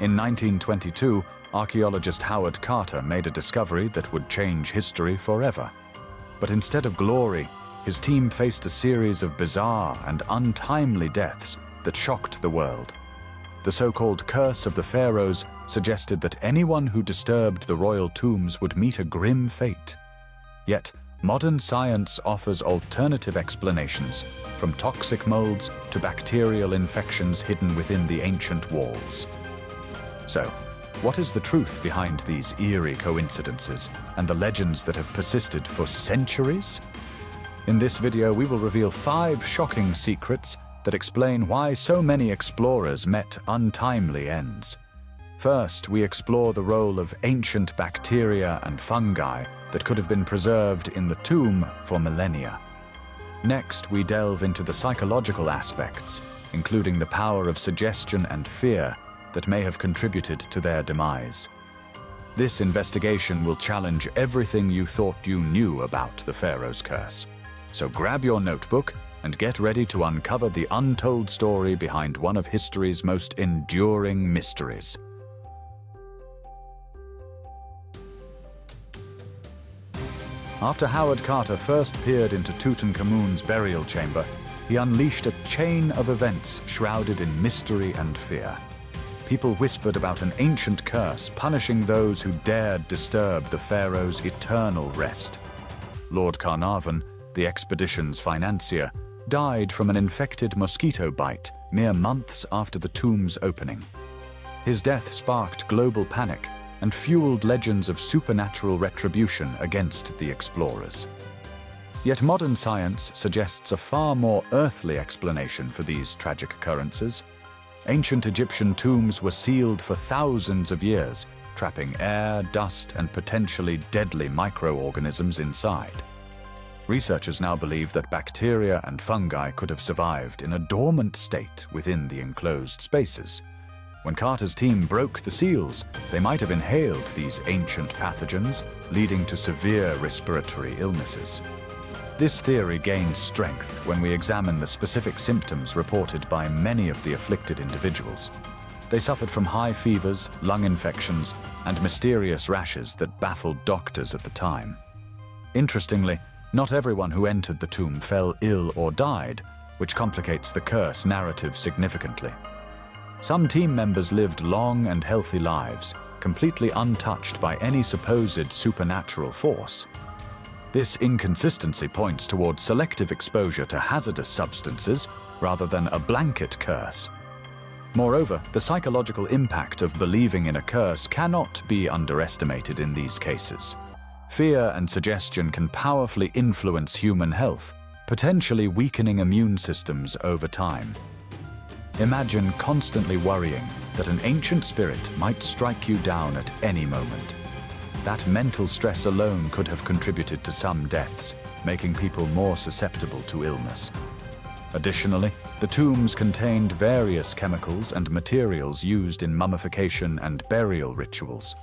In 1922, archaeologist Howard Carter made a discovery that would change history forever. But instead of glory, his team faced a series of bizarre and untimely deaths that shocked the world. The so-called Curse of the Pharaohs suggested that anyone who disturbed the royal tombs would meet a grim fate. Yet, modern science offers alternative explanations, from toxic molds to bacterial infections hidden within the ancient walls. So, what is the truth behind these eerie coincidences and the legends that have persisted for centuries? In this video, we will reveal 5 shocking secrets that explain why so many explorers met untimely ends. First, we explore the role of ancient bacteria and fungi that could have been preserved in the tomb for millennia. Next, we delve into the psychological aspects, including the power of suggestion and fear that may have contributed to their demise. This investigation will challenge everything you thought you knew about the Pharaoh's curse. So grab your notebook and get ready to uncover the untold story behind one of history's most enduring mysteries. After Howard Carter first peered into Tutankhamun's burial chamber, he unleashed a chain of events shrouded in mystery and fear. People whispered about an ancient curse punishing those who dared disturb the pharaoh's eternal rest. Lord Carnarvon, the expedition's financier, died from an infected mosquito bite mere months after the tomb's opening. His death sparked global panic and fueled legends of supernatural retribution against the explorers. Yet modern science suggests a far more earthly explanation for these tragic occurrences. Ancient Egyptian tombs were sealed for thousands of years, trapping air, dust, and potentially deadly microorganisms inside. Researchers now believe that bacteria and fungi could have survived in a dormant state within the enclosed spaces. When Carter's team broke the seals, they might have inhaled these ancient pathogens, leading to severe respiratory illnesses. This theory gained strength when we examine the specific symptoms reported by many of the afflicted individuals. They suffered from high fevers, lung infections, and mysterious rashes that baffled doctors at the time. Interestingly, not everyone who entered the tomb fell ill or died, which complicates the curse narrative significantly. Some team members lived long and healthy lives, completely untouched by any supposed supernatural force. This inconsistency points toward selective exposure to hazardous substances rather than a blanket curse. Moreover, the psychological impact of believing in a curse cannot be underestimated in these cases. Fear and suggestion can powerfully influence human health, potentially weakening immune systems over time. Imagine constantly worrying that an ancient spirit might strike you down at any moment. That mental stress alone could have contributed to some deaths, making people more susceptible to illness. Additionally, the tombs contained various chemicals and materials used in mummification and burial rituals.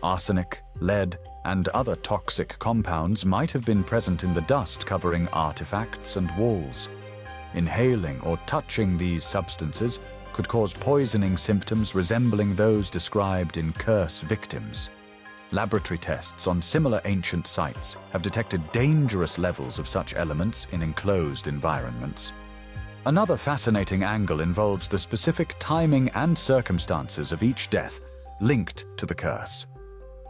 Arsenic, lead, and other toxic compounds might have been present in the dust covering artifacts and walls. Inhaling or touching these substances could cause poisoning symptoms resembling those described in curse victims. Laboratory tests on similar ancient sites have detected dangerous levels of such elements in enclosed environments. Another fascinating angle involves the specific timing and circumstances of each death linked to the curse.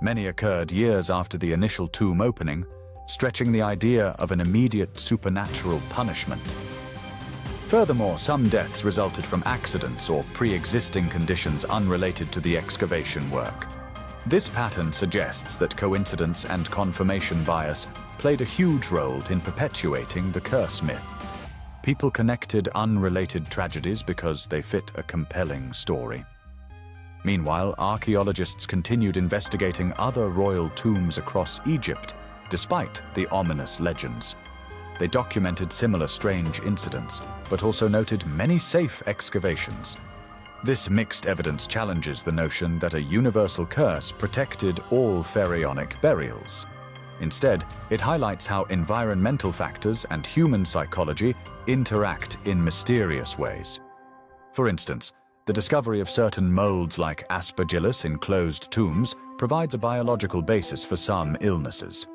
Many occurred years after the initial tomb opening, stretching the idea of an immediate supernatural punishment. Furthermore, some deaths resulted from accidents or pre-existing conditions unrelated to the excavation work. This pattern suggests that coincidence and confirmation bias played a huge role in perpetuating the curse myth. People connected unrelated tragedies because they fit a compelling story. Meanwhile, archaeologists continued investigating other royal tombs across Egypt, despite the ominous legends. They documented similar strange incidents, but also noted many safe excavations. This mixed evidence challenges the notion that a universal curse protected all pharaonic burials. Instead, it highlights how environmental factors and human psychology interact in mysterious ways. For instance, The discovery of certain molds like Aspergillus in closed tombs provides a biological basis for some illnesses.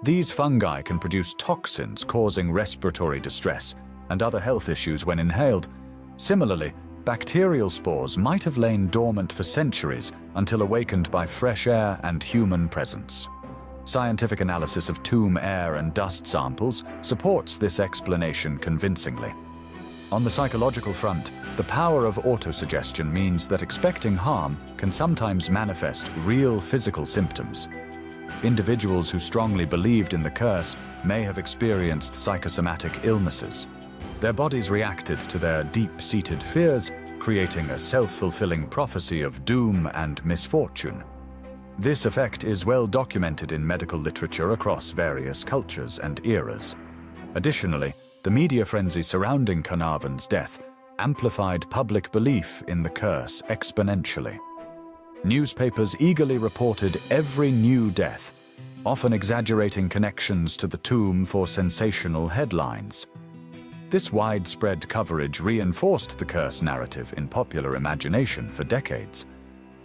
These fungi can produce toxins causing respiratory distress and other health issues when inhaled. Similarly, bacterial spores might have lain dormant for centuries until awakened by fresh air and human presence. Scientific analysis of tomb air and dust samples supports this explanation convincingly. On the psychological front, the power of autosuggestion means that expecting harm can sometimes manifest real physical symptoms. Individuals who strongly believed in the curse may have experienced psychosomatic illnesses. Their bodies reacted to their deep-seated fears, creating a self-fulfilling prophecy of doom and misfortune. This effect is well documented in medical literature across various cultures and eras. Additionally, the media frenzy surrounding Carnarvon's death amplified public belief in the curse exponentially. Newspapers eagerly reported every new death, often exaggerating connections to the tomb for sensational headlines. This widespread coverage reinforced the curse narrative in popular imagination for decades.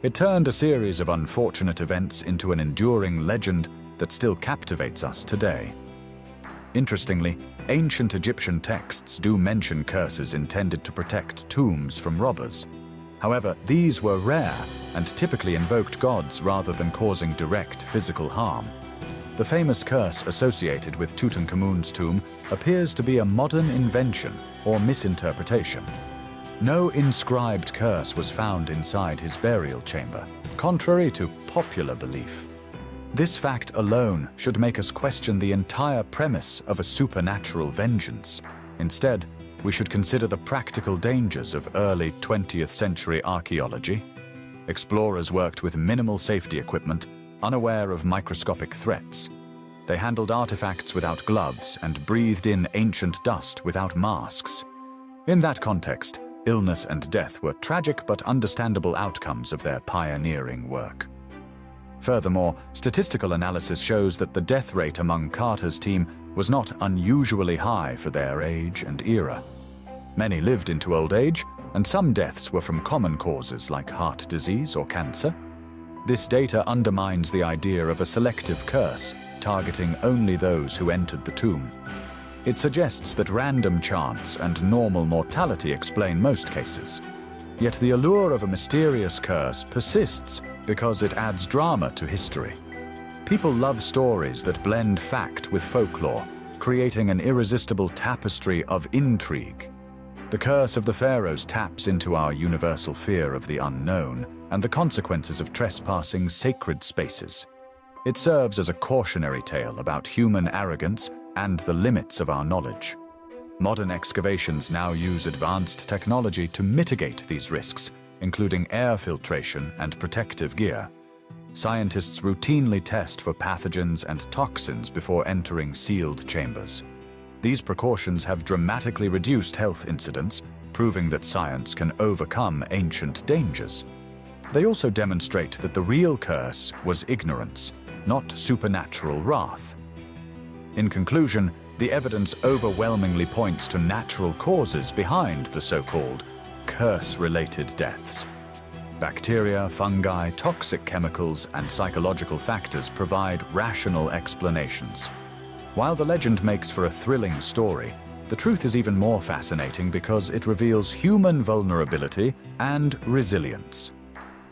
It turned a series of unfortunate events into an enduring legend that still captivates us today. Interestingly, ancient Egyptian texts do mention curses intended to protect tombs from robbers. However, these were rare and typically invoked gods rather than causing direct physical harm. The famous curse associated with Tutankhamun's tomb appears to be a modern invention or misinterpretation. No inscribed curse was found inside his burial chamber, contrary to popular belief. This fact alone should make us question the entire premise of a supernatural vengeance. Instead, we should consider the practical dangers of early 20th century archaeology. Explorers worked with minimal safety equipment, unaware of microscopic threats. They handled artifacts without gloves and breathed in ancient dust without masks. In that context, illness and death were tragic but understandable outcomes of their pioneering work. Furthermore, statistical analysis shows that the death rate among Carter's team was not unusually high for their age and era. Many lived into old age, and some deaths were from common causes like heart disease or cancer. This data undermines the idea of a selective curse, targeting only those who entered the tomb. It suggests that random chance and normal mortality explain most cases. Yet the allure of a mysterious curse persists because it adds drama to history. People love stories that blend fact with folklore, creating an irresistible tapestry of intrigue. The curse of the pharaohs taps into our universal fear of the unknown and the consequences of trespassing sacred spaces. It serves as a cautionary tale about human arrogance and the limits of our knowledge. Modern excavations now use advanced technology to mitigate these risks, including air filtration and protective gear. Scientists routinely test for pathogens and toxins before entering sealed chambers. These precautions have dramatically reduced health incidents, proving that science can overcome ancient dangers. They also demonstrate that the real curse was ignorance, not supernatural wrath. In conclusion, the evidence overwhelmingly points to natural causes behind the so-called curse-related deaths. Bacteria, fungi, toxic chemicals, and psychological factors provide rational explanations. While the legend makes for a thrilling story, the truth is even more fascinating because it reveals human vulnerability and resilience.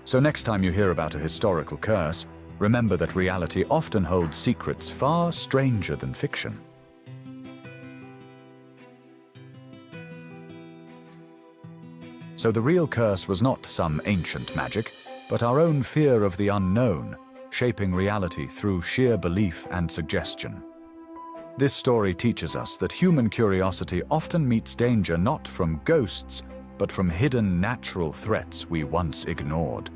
So next time you hear about a historical curse, remember that reality often holds secrets far stranger than fiction. So the real curse was not some ancient magic, but our own fear of the unknown, shaping reality through sheer belief and suggestion. This story teaches us that human curiosity often meets danger not from ghosts, but from hidden natural threats we once ignored.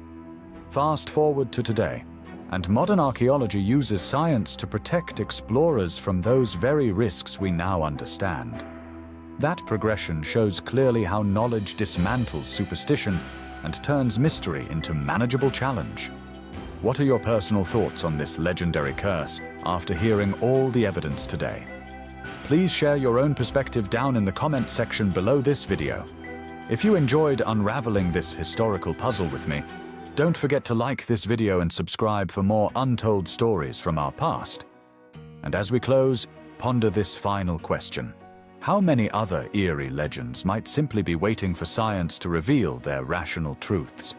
Fast forward to today, and modern archaeology uses science to protect explorers from those very risks we now understand. That progression shows clearly how knowledge dismantles superstition and turns mystery into manageable challenge. What are your personal thoughts on this legendary curse after hearing all the evidence today? Please share your own perspective down in the comment section below this video. If you enjoyed unraveling this historical puzzle with me, don't forget to like this video and subscribe for more untold stories from our past. And as we close, ponder this final question. How many other eerie legends might simply be waiting for science to reveal their rational truths?